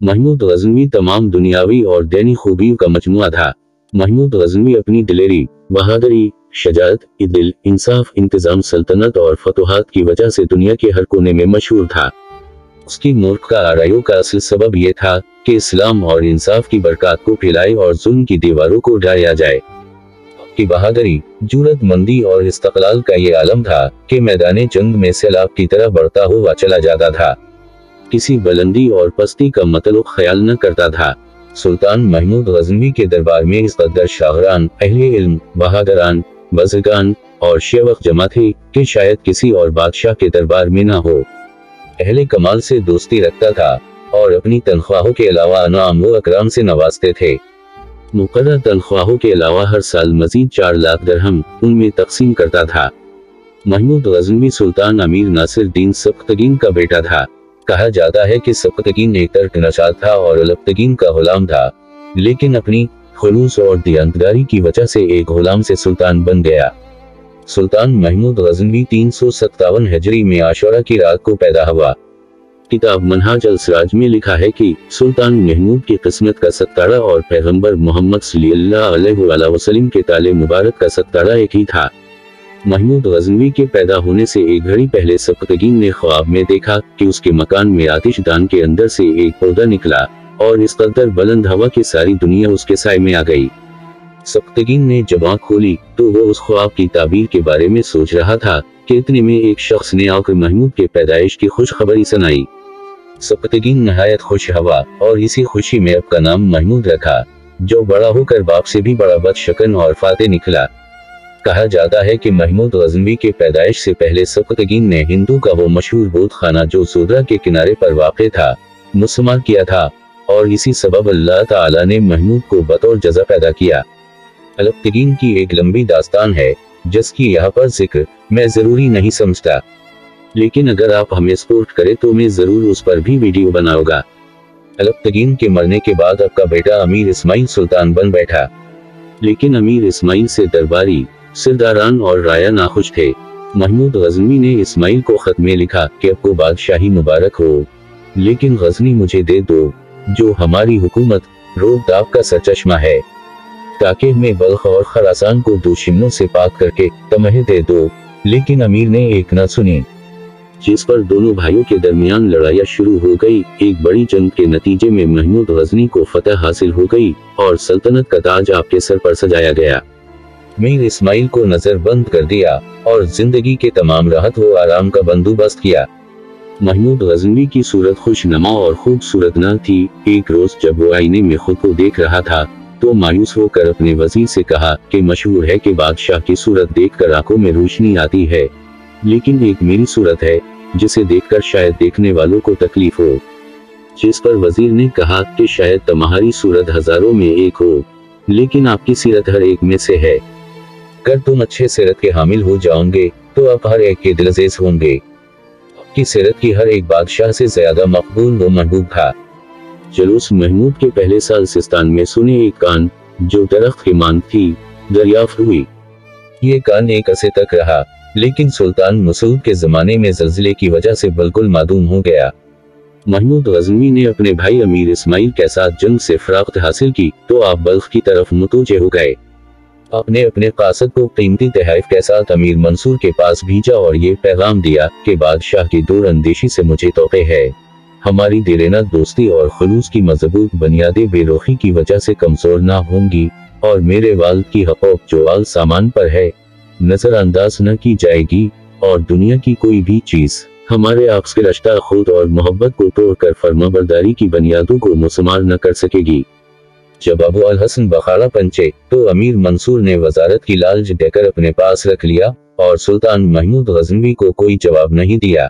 महमूद गजनवी तमाम दुनियावी और दीनी खूबियों का मजमुआ था। महमूद गजनवी अपनी दिलेरी, बहादुरी, शजाअत, इदल, इंसाफ, इंतजाम, सल्तनत और फतुहात की वजह से दुनिया के हर कोने में मशहूर था। उसकी मुल्क का आरायों का असल सबब यह था कि इस्लाम और इंसाफ की बरकत को फैलाए और जुल्म की दीवारों को ढाया जाए। की बहादुरी, जुर्रतमंदी और इस्तक़लाल का ये आलम था कि मैदाने जंग में सैलाब की तरह बढ़ता हुआ चला जाता था। किसी बुलंदी और पस्ती का मतलब ख्याल न करता था। सुल्तान महमूद गजनवी के दरबार में इस कदर शाहरान, अहले इल्म, बहादुरान, बज़गान और शेवक जमा थे कि शायद किसी और बादशाह के दरबार में ना हो। अहले कमाल से दोस्ती रखता था और अपनी तनख्वाहों के अलावा अनाम व अकराम से नवाजते थे। मुकर्रर तनख्वाहों के अलावा हर साल मजीद 4 लाख दरहम उनमें तकसीम करता था। महमूद गजनवी सुल्तान अमीर नासिर दीन सबकतगीन का बेटा था। कहा जाता है कि सबकतगीन एक तर्क नशाद था और अलबतगीन का गुलाम था, लेकिन अपनी खुलूस और दियानतदारी की वजह से एक गुलाम से सुल्तान बन गया। सुल्तान महमूद गजनवी 357 हिजरी में आशूरा की रात को पैदा हुआ। किताब मनहाज अल-सिराज में लिखा है कि सुल्तान महमूद की किस्मत का सत्तारा और पैगंबर मोहम्मद सल्लल्लाहु अलैहि वसल्लम के ताले मुबारक का सत्तारा एक ही था। महमूद गजनवी के पैदा होने से एक घड़ी पहले सबकतगीन ने ख्वाब में देखा कि उसके मकान में आतिशदान के अंदर से एक पौधा निकला और इस कदर बुलंद हवा की सारी दुनिया उसके साए में आ गई। सबकतगीन ने जब आँख खोली तो वो उस ख्वाब की ताबीर के बारे में सोच रहा था कि इतने में एक शख्स ने आकर महमूद के पैदाइश की खुशखबरी सुनाई। सबकतगीन नहायत खुश हुआ और इसी खुशी में अपना नाम महमूद रखा, जो बड़ा होकर बाप से भी बड़ा बदशकन और फाते निकला। कहा जाता है कि महमूद गजनवी के पैदाइश से पहले सबकतगीन ने हिंदू का वो मशहूर बौद्ध खाना जो सोदरा के किनारे पर वाक़ था मुसम्मा किया था, और इसी सबब अल्लाह ताला ने महमूद को बतौर जज़ा पैदा किया। अलबतगीन की एक लंबी दास्तान है जिसकी यहाँ पर जिक्र मैं जरूरी नहीं समझता, लेकिन अगर आप हमें सपोर्ट करें तो मैं जरूर उस पर भी वीडियो बनाऊंगा। अलबतगीन के मरने के बाद आपका बेटा अमीर इस्माइल सुल्तान बन बैठा, लेकिन अमीर इस्माइल से दरबारी, सिरदारान और राया नाखुश थे। महमूद गजनवी ने इस्माइल को खत में लिखा कि आपको बादशाही मुबारक हो, लेकिन गजनी मुझे दे दो जो हमारी हुकूमत रोब दाब का सरचश्मा है, ताकि मैं बल्ख और खरासान को दुश्मनों से पाक करके तमहे दे दो। लेकिन अमीर ने एक न सुनी, जिस पर दोनों भाइयों के दरमियान लड़ाइयाँ शुरू हो गई। एक बड़ी जंग के नतीजे में महमूद गजनी को फतह हासिल हो गई और सल्तनत का ताज आपके सर पर सजाया गया। मीर इस्माइल को नजर बंद कर दिया और जिंदगी के तमाम राहत व आराम का बंदोबस्त किया। महमूद गजनवी की सूरत खुशनुमा और खूबसूरत न थी। एक रोज जब वो आईने में खुद को देख रहा था तो मायूस होकर अपने वजीर से कहा कि मशहूर है कि बादशाह की सूरत देखकर आंखों में रोशनी आती है, लेकिन एक मेरी सूरत है जिसे देखकर शायद देखने वालों को तकलीफ हो। जिस पर वजीर ने कहा कि शायद तुम्हारी सूरत हजारों में एक हो, लेकिन आपकी सीरत हर एक में से है। अगर तुम अच्छे सीरत के हामिल हो जाओगे तो आप हर एक के दिलअज़ीज़ होंगे। आपकी सीरत की हर एक बादशाह से ज्यादा मकबूल व महबूब था। जुलूस महमूद के पहले साल सिस्तान में सुने एक कान जो दरख्त के मान थी दरियाफ्त हुई। ये कान एक अरसे तक रहा, लेकिन सुल्तान मसूद के जमाने में ज़लज़ले की वजह से बिल्कुल मादूम हो गया। महमूद गजनवी ने अपने भाई अमीर इस्माइल के साथ जंग से फरागत हासिल की तो आप बल्ख की तरफ मुतवज्जे हो गए। आपने अपने कासद को कीमती तोहफ़े के साथ अमीर मंसूर के पास भेजा और ये पैगाम दिया कि बादशाह की दूर अंदेशी से मुझे तौक़े है। हमारी देरेना दोस्ती और खुलूस की मजबूत बुनियादें बेरुखी की वजह से कमजोर ना होंगी और मेरे वालिद की हक़ूक़ जो आल सामान पर है नजरअंदाज न की जाएगी, और दुनिया की कोई भी चीज हमारे आपस के रिश्ता खुद और मोहब्बत को तोड़कर फर्माबरदारी की बुनियादों को मुसमार न कर सकेगी। जब अबू अल हसन बखारा पहुंचे तो अमीर मंसूर ने वजारत की लालच देकर अपने पास रख लिया और सुल्तान महमूद गजनवी को कोई जवाब नहीं दिया।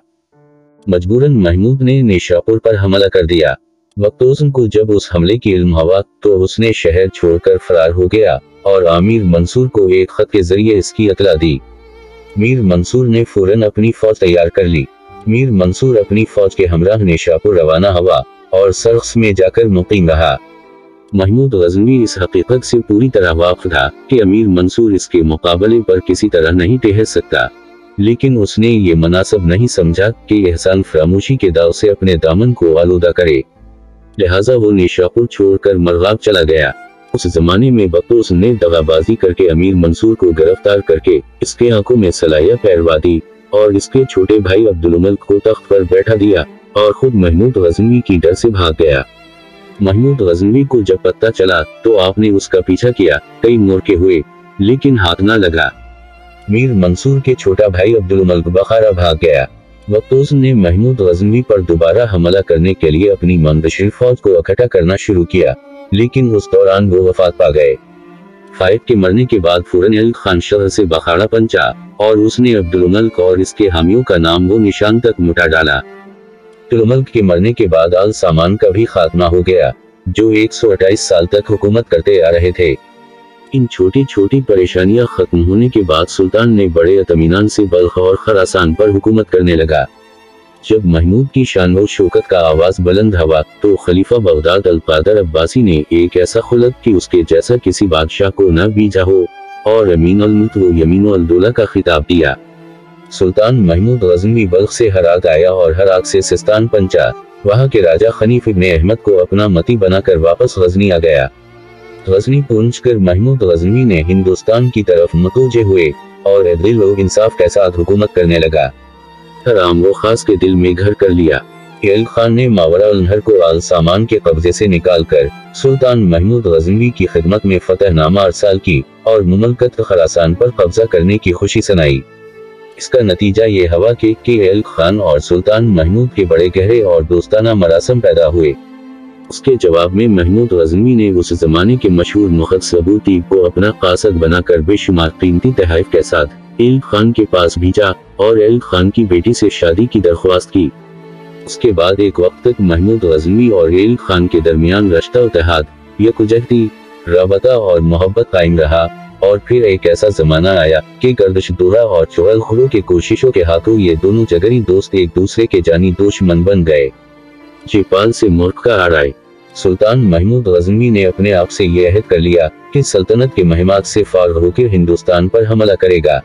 मजबूरन महमूद ने नेशापुर पर हमला कर दिया। वक्तोज़न को जब उस हमले की इल्म हुआ तो उसने शहर छोड़कर फरार हो गया और आमिर मंसूर को एक खत के जरिए इसकी इतला दी। मीर मंसूर ने फौरन अपनी फौज तैयार कर ली। मीर मंसूर अपनी फौज के हमराह नेशापुर रवाना हुआ और सरख्स में जाकर मुकीम रहा। महमूद गजनवी इस हकीकत से पूरी तरह वाक़िफ़ था कि अमीर मंसूर इसके मुकाबले पर किसी तरह नहीं ठहर सकता, लेकिन उसने ये मुनासिब नहीं समझा कि एहसान फरामोशी के दाव से अपने दामन को आलूदा करे। लिहाजा वो निशापुर छोड़कर मरगाब चला गया। उस जमाने में बख्तोस ने दगाबाजी करके अमीर मंसूर को गिरफ्तार करके इसके आंखों में सलाइया पैरवा दी और इसके छोटे भाई अब्दुल मलिक को तख्त पर बैठा दिया और खुद महमूद गजनवी की डर से भाग गया। महमूद गजनवी को जब पता चला तो आपने उसका पीछा किया, कई मोर्चे हुए लेकिन हाथ न लगा। मीर मंसूर के छोटा भाई अब्दुल मलिक बखारा भाग गया। बख्तोस ने महमूद गजनवी पर दोबारा हमला करने के लिए अपनी मुंतशिर फौज को इकट्ठा करना शुरू किया, लेकिन उस दौरान वो वफात पा गए। फाइद के मरने के बाद फौरन अल खान शहर से बखाड़ा पंचा और उसने अब्दुल मलिक और इसके हामियों का नाम वो निशान तक मिटा डाला। अब्दुल मलिक के मरने के बाद आल सामान का भी खात्मा हो गया, जो 128 साल तक हुकूमत करते आ रहे थे। इन छोटी छोटी परेशानियां खत्म होने के बाद सुल्तान ने बड़े इत्मीनान से बल्ख और खरासान पर हुकूमत करने लगा। जब महमूद की शान व शौकत का आवाज बुलंद हुआ तो खलीफा बगदाद अल कादर अब्बासी ने एक ऐसा खुलत कि उसके जैसा किसी बादशाह को न बीजा हो और अमीन अल मुल्क व यमीन अल दौला का खिताब दिया। सुल्तान महमूद गजनवी बल्ख से हरात आया और हरात से सिस्तान पंचा। वहाँ के राजा खनीफ इब्न अहमद को अपना मती बनाकर वापस गजनी आ गया। गजनी पहुंचकर महमूद गजनवी ने हिंदुस्तान की तरफ मतवज्जे हुए और अदल व इंसाफ के साथ हुकूमत करने लगा। हर आम व खास के दिल में घर कर लिया। अल खान ने मावरा अल नहर को आल सामान के कब्जे से निकालकर सुल्तान महमूद गजनवी की खिदमत में फतहनामा अरसाल की और मुमलकत खरासान पर कब्जा करने की खुशी सुनाई। इसका नतीजा ये हुआ कि अल खान और सुल्तान महमूद के बड़े गहरे और दोस्ताना मरासम पैदा हुए। उसके जवाब में महमूद गजनवी ने उस जमाने के मशहूर मुखद्दस अबू तीब को अपना कासद बनाकर बेशुमार कीमती तोहफे के साथ अल खान के पास भेजा और अल खान की बेटी से शादी की दरख्वास्त की। उसके बाद एक वक्त तक महमूद गजनवी और अल खान के दरमियान रश्ता इत्तेहाद, यकजहती, राबता और मोहब्बत कायम रहा। और फिर एक ऐसा जमाना आया कि गर्दिश दौरा और चुगलखोरों के कोशिशों के हाथों ये दोनों जगरी दोस्त एक दूसरे के जानी दुश्मन बन गए। जेपाल से मुल्क का आराय। सुल्तान महमूद गजनवी ने अपने आप से यह अहद कर लिया कि सल्तनत के महिमात से फारिग होकर हिंदुस्तान पर हमला करेगा।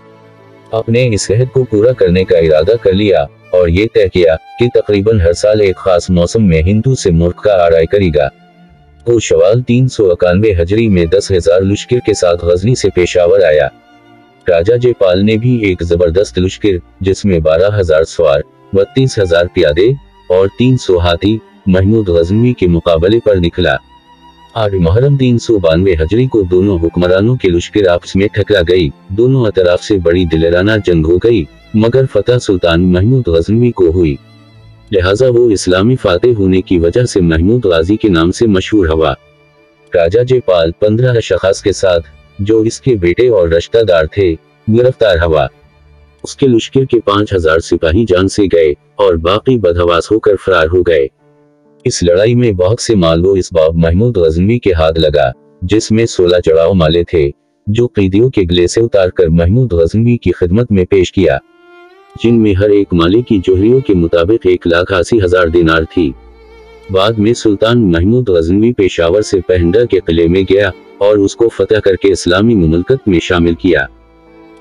अपने इस अहद को पूरा करने का इरादा कर लिया और ये तय किया कि तकरीबन हर साल एक खास मौसम में हिंदू से मुल्क का आराय करेगा। वो शवाल 391 हिजरी में 10,000 लश्कर के साथ गजनी से पेशावर आया। राजा जयपाल ने भी एक जबरदस्त लश्कर जिसमें 12,000 सवार, 32,000 प्यादे और 300 हाथी महमूद गजनवी के मुकाबले पर निकला। 8 मुहर्रम 392 हिजरी को दोनों हुक्मरानों के लश्कर आपस में टकरा गई। दोनों अतराफ से बड़ी दिलराना जंग हो गई, मगर फतह सुल्तान महमूद गजनवी को हुई। लिहाजा वो इस्लामी फातेह होने की वजह से महमूद गाजी के नाम से मशहूर हुआ। राजा जयपाल 15 अशखास के साथ, जो इसके बेटे और रिश्तेदार थे, गिरफ्तार हुआ। उसके लश्कर के 5,000 सिपाही जान से गए और बाकी बदहवास होकर फरार हो गए। इस लड़ाई में बहुत से माल वो इस बाब महमूद गजनवी के हाथ लगा, जिसमें 16 चढ़ाऊ माले थे, जो कैदियों के गले से उतार कर महमूद गजनवी की खिदमत में पेश किया, जिनमें हर एक माले की जोहरियों के मुताबिक 1,80,000 दिनार थी। बाद में सुल्तान महमूद गजनवी पेशावर से पहंडा के किले में गया और उसको फतह करके इस्लामी मुमलकत में शामिल किया।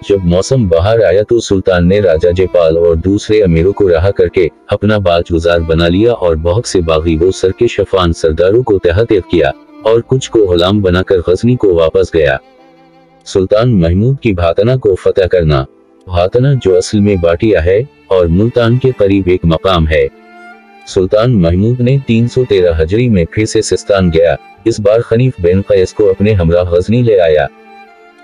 जब मौसम बाहर आया तो सुल्तान ने राजा जयपाल और दूसरे अमीरों को रहा करके अपना बाजगुजार बना लिया और बहुत से बागी वो सर के शफान सरदारों को तहत किया और कुछ को गुलाम बनाकर गजनी को वापस गया। सुल्तान महमूद की भातना को फतह करना। भातना जो असल में बाटिया है और मुल्तान के करीब एक मकाम है। सुल्तान महमूद ने 313 हिजरी में फिर से सिस्तान गया। इस बार खनीफ बिन कैस को अपने हमराह गजनी ले आया।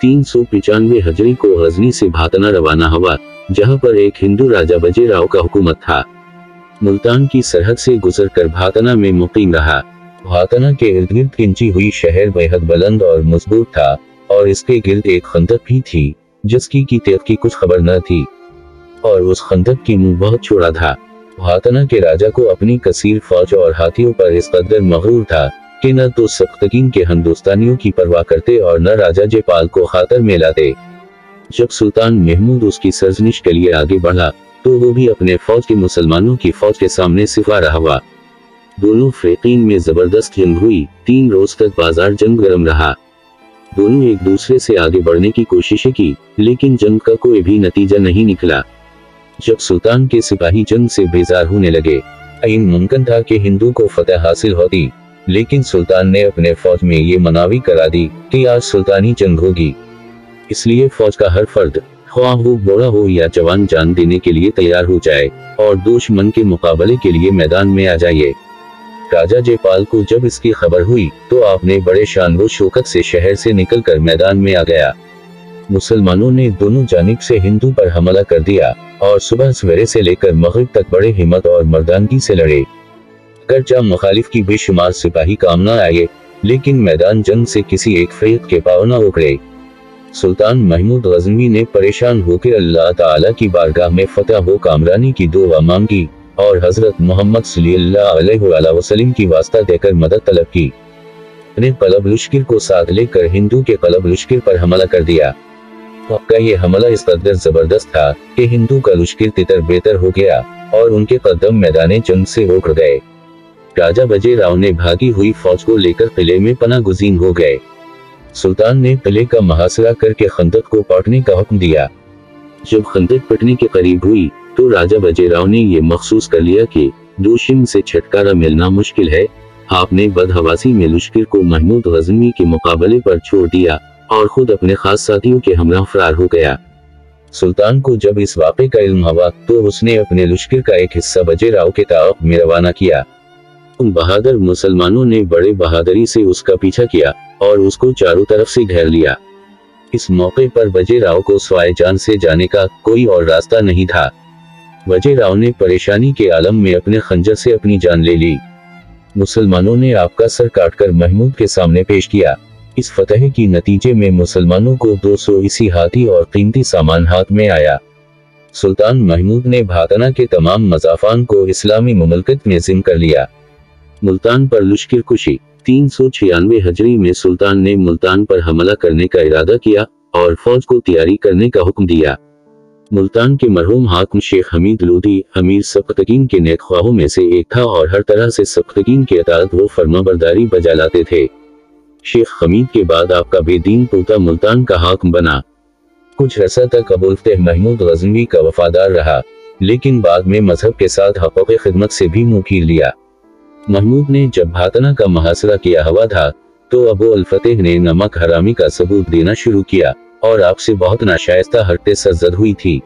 395 हिजरी को गजनी से भातना रवाना हुआ, जहां पर एक हिंदू राजा बजेराव का हुकूमत था। मुल्तान की सरहद से गुजर कर भातना में मुकीम रहा। भातना के इर्द गिर्द किंची हुई शहर बेहद बुलंद और मजबूत था और इसके गिर्द एक खंदक भी थी, जिसकी तेज की कुछ खबर न थी और उस खंदक की मुंह बहुत चौड़ा था। भातना के राजा को अपनी कसीर फौज और हाथियों पर इस कदर मगरूर था कि न तो सख्तकीन के हिंदुस्तानियों की परवाह करते और न राजा जयपाल को खातर में लाते। जब सुल्तान महमूद उसकी सरजनिश के लिए आगे बढ़ा तो वो भी अपने फौज के मुसलमानों की फौज के सामने सिफारा हुआ। दोनों फरीकीन में जबरदस्त जंग हुई। 3 रोज तक बाजार जंग गर्म रहा। दोनों एक दूसरे से आगे बढ़ने की कोशिशें की, लेकिन जंग का कोई भी नतीजा नहीं निकला। जब सुल्तान के सिपाही जंग से बेजार होने लगे, यकीन मुमकिन था कि हिंदू को फतह हासिल होती, लेकिन सुल्तान ने अपने फौज में ये मनावी करा दी कि आज सुल्तानी जंग होगी। इसलिए फौज का हर फर्द, ख्वाह वो बूढ़ा हो या जवान, जान देने के लिए तैयार हो जाए और दुश्मन के मुकाबले के लिए मैदान में आ जाइए। राजा जयपाल को जब इसकी खबर हुई तो आपने बड़े शान व शौकत से शहर से निकलकर मैदान में आ गया। मुसलमानों ने दोनों जानिब से हिंदू पर हमला कर दिया और सुबह सवेरे से लेकर मगरिब तक बड़े हिम्मत और मर्दानगी से लड़े। अगरचे मुखालिफ की बेशुमार सिपाही काम न आए, लेकिन मैदान जंग से किसी एक फरीक के पाँव न उखड़े। सुल्तान महमूद गजनवी ने परेशान होकर अल्लाह ताला की बारगाह में फतह व कामरानी की दुआ मांगी और हजरत मोहम्मद सल्लल्लाहु अलैहि वसल्लम की वास्ता देकर मदद तलब की। अपने कलब लश्कर को साथ लेकर हिंदू के कलब लश्कर पर हमला कर दिया। आपका ये हमला इस कदर जबरदस्त था कि हिंदू का लश्कर तितर बेतर हो गया और उनके कदम मैदान जंग से उखड़ गए। राजा बाजीराव ने भागी हुई फौज को लेकर किले में पनाह गुज़ीर हो गए। सुल्तान ने किले का मुहासरा करके खंदक को पाटने का हुक्म दिया। जब खंदक पटने के करीब हुई तो राजा बाजीराव ने यह महसूस कर लिया कि दुश्मन से छुटकारा मिलना मुश्किल है। आपने बदहवासी में लश्कर को महमूद गजनवी के मुकाबले पर छोड़ दिया और खुद अपने खास साथियों के हमराह फरार हो गया। सुल्तान को जब इस वाक़े का इल्म हुआ तो उसने अपने लश्कर का एक हिस्सा बाजीराव के ताक़ब में रवाना किया। उन बहादुर मुसलमानों ने बड़े बहादुरी से उसका पीछा किया और उसको चारों तरफ से घेर लिया। इस मौके पर बाजीराव को स्वाए जान से जाने का कोई और रास्ता नहीं था। बाजीराव ने परेशानी के आलम में अपने खंजर से अपनी जान ले ली। मुसलमानों ने आपका सर काटकर महमूद के सामने पेश किया। इस फतह की नतीजे में मुसलमानों को 200 इसी हाथी और कीमती सामान हाथ में आया। सुल्तान महमूद ने भातना के तमाम मज़ाफ़ान को इस्लामी मुमलकत में ज़िम्म कर लिया। मुल्तान पर लश्कर कुशी 396 हिजरी में सुल्तान ने मुल्तान पर हमला करने का इरादा किया और फौज को तैयारी करने का हुक्म दिया। मुल्तान के मरहूम हाकिम शेख हमीद लोधी अमीर सब्तकीन के नेक ख्वाहों में से एक था और हर तरह से सब्तकीन की अताअत व फरमाबरदारी बजा लाते थे। शेख हमीद के बाद आपका बेदीन पोता मुल्तान का हाकिम बना। कुछ अरसा तक अबुल फतेह महमूद गजनवी का वफादार रहा, लेकिन बाद में मजहब के साथ हक़ खिदमत से भी मुंह फेर लिया। महमूद ने जब भातना का मुहासरा किया हुआ था तो अबुल फतेह ने नमक हरामी का सबूत देना शुरू किया और आपसे बहुत नाशाइस्ता हरकतें सरजद हुई थी,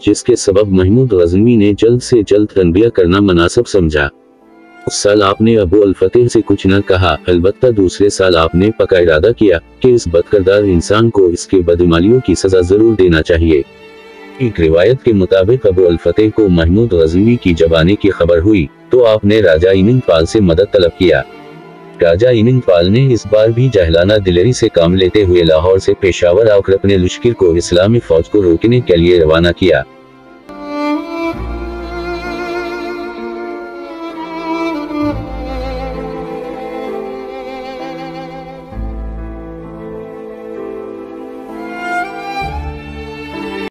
जिसके सबब महमूद गजनवी ने जल्द से जल्द तनबिया करना मुनासिब समझा। उस साल आपने अबुल फतेह से कुछ न कहा, अलबत्ता दूसरे साल आपने पक्का इरादा किया कि इस बदकिरदार इंसान को इसके बदमालियों की सजा जरूर देना चाहिए। एक रिवायत के मुताबिक अबुल फतेह को महमूद गजनवी की जब आने की खबर हुई तो आपने राजा इनिंगपाल से मदद तलब किया। राजा इनिंगपाल ने इस बार भी जाहिलाना दिलेरी से काम लेते हुए लाहौर से पेशावर आकर अपने लश्कर को इस्लामी फौज को रोकने के लिए रवाना किया।